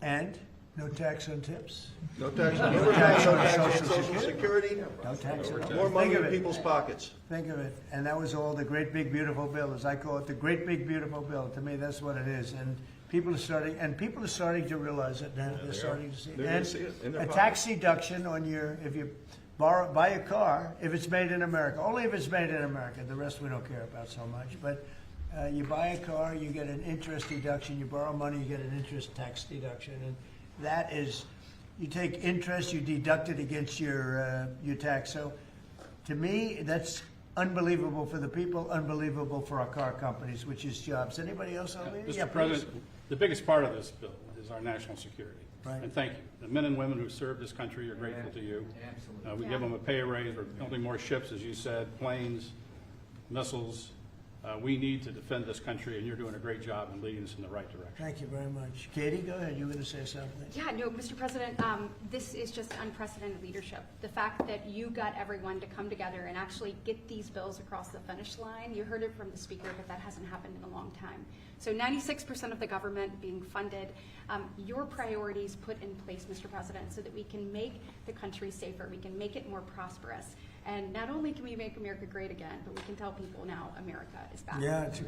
And no tax on tips. No tax on No tax on Social Social Security. No tax at all. More money Think of in it. people's pockets. Think of it. And that was all the great big beautiful bill, as I call it, the great big beautiful bill. To me, that's what it is. And people are starting to realize it now. They're starting to see it. They're gonna see it in their a pockets. tax deduction on if you buy a car, if it's made in America, only if it's made in America. The rest we don't care about so much. But you buy a car, you get an interest deduction. You borrow money, you get an interest tax deduction. And that is, you take interest, you deduct it against your tax. So to me, that's unbelievable for the people, unbelievable for our car companies, which is jobs. Anybody else on there? Mr. President, the biggest part of this bill is our national security. Right. And thank you. The men and women who serve this country are grateful to you. Absolutely. We give them a pay raise. We're building more ships, as you said, planes, missiles. We need to defend this country, and you're doing a great job in leading us in the right direction. Thank you very much. Katie, go ahead. You were going to say something. Yeah, no, Mr. President, this is just unprecedented leadership. The fact that you got everyone to come together and actually get these bills across the finish line, you heard it from the speaker, but that hasn't happened in a long time. So 96% of the government being funded, your priorities put in place, Mr. President, so that we can make the country safer, we can make it more prosperous. And not only can we make America great again, but we can tell people now America is back. Yeah, it's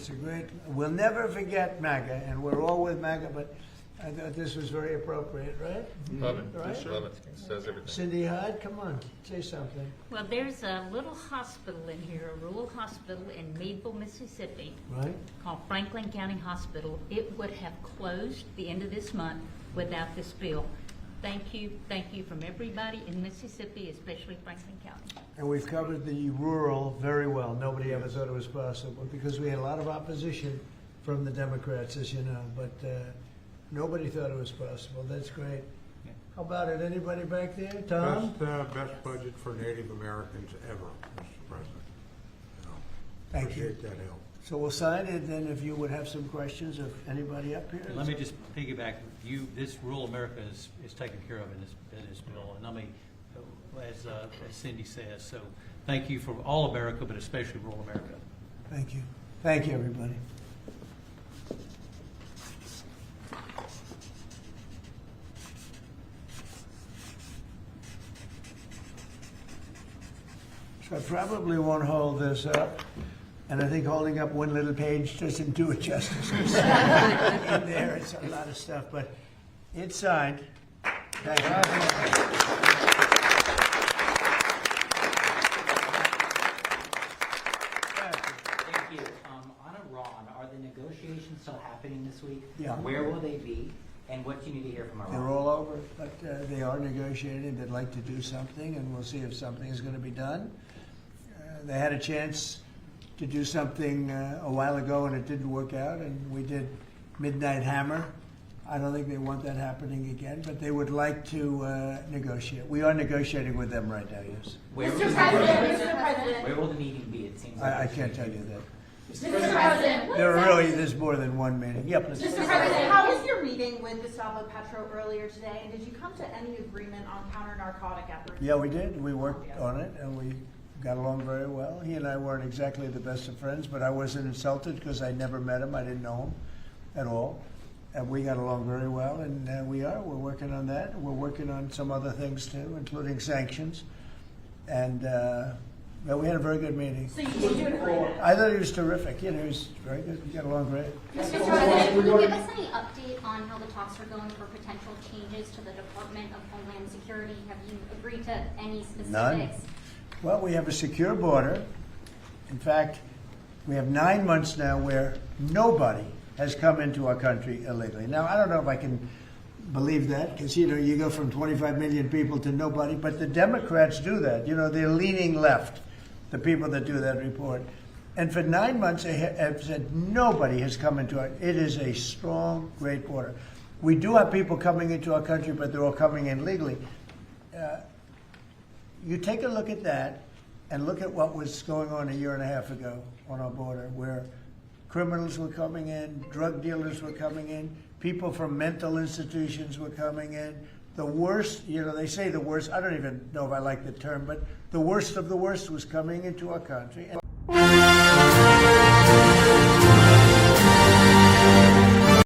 a great, we'll never forget MAGA, and we're all with MAGA, but I thought this was very appropriate, right? Love it. Right? Love it. It says everything. Cindy Hyde, come on, say something. Well, there's a little hospital in here, a rural hospital in Meadville, Mississippi, Right? called Franklin County Hospital. It would have closed the end of this month without this bill. Thank you from everybody in Mississippi, especially Franklin County. And we've covered the rural very well. Nobody ever thought it was possible because we had a lot of opposition from the Democrats, as you know, but nobody thought it was possible. That's great. How about it? Anybody back there? Tom? Best budget for Native Americans ever, Mr. President. You know, Thank you. appreciate that help. So we'll sign it, then if you would have some questions of anybody up here. Let me just piggyback. This rural America is taken care of in this bill, and I mean, as Cindy says. So, thank you for all America, but especially rural America. Thank you. Thank you, everybody. So I probably won't hold this up. And I think holding up one little page doesn't do it justice. In there, it's a lot of stuff, but it's signed. Thank you. Thank you. On Iran, are the negotiations still happening this week? Yeah. Where will they be? And what do you need to hear from Iran? They're all over, but they are negotiating. They'd like to do something, and we'll see if something is going to be done. They had a chance to do something a while ago, and it didn't work out, and we did Midnight Hammer. I don't think they want that happening again, but they would like to negotiate. We are negotiating with them right now, yes. Mr. President, Where will the meeting be? It seems like I can't tell you that. Mr. President, There's more than one meeting. Yep. Mr. President, how was your meeting with Gustavo Petro earlier today, and did you come to any agreement on counter-narcotic efforts? Yeah, we did. We worked on it, and we got along very well. He and I weren't exactly the best of friends, but I wasn't insulted because I never met him. I didn't know him at all. And we got along very well, and we're working on that. We're working on some other things too, including sanctions. And we had a very good meeting. So you did do an agreement? I thought he was terrific. He was very good. We got along great. Mr. President, will you give us any update on how the talks are going for potential changes to the Department of Homeland Security? Have you agreed to any specifics? None. Well, we have a secure border. In fact, we have 9 months now where nobody has come into our country illegally. Now, I don't know if I can believe that because, you go from 25 million people to nobody, but the Democrats do that. They're leaning left, the people that do that report. And for 9 months, they have said nobody has come into our. It is a strong, great border. We do have people coming into our country, but they're all coming in legally. You take a look at that and look at what was going on a year and a half ago on our border, where criminals were coming in, drug dealers were coming in, people from mental institutions were coming in. The worst, they say the worst, I don't even know if I like the term, but the worst of the worst was coming into our country.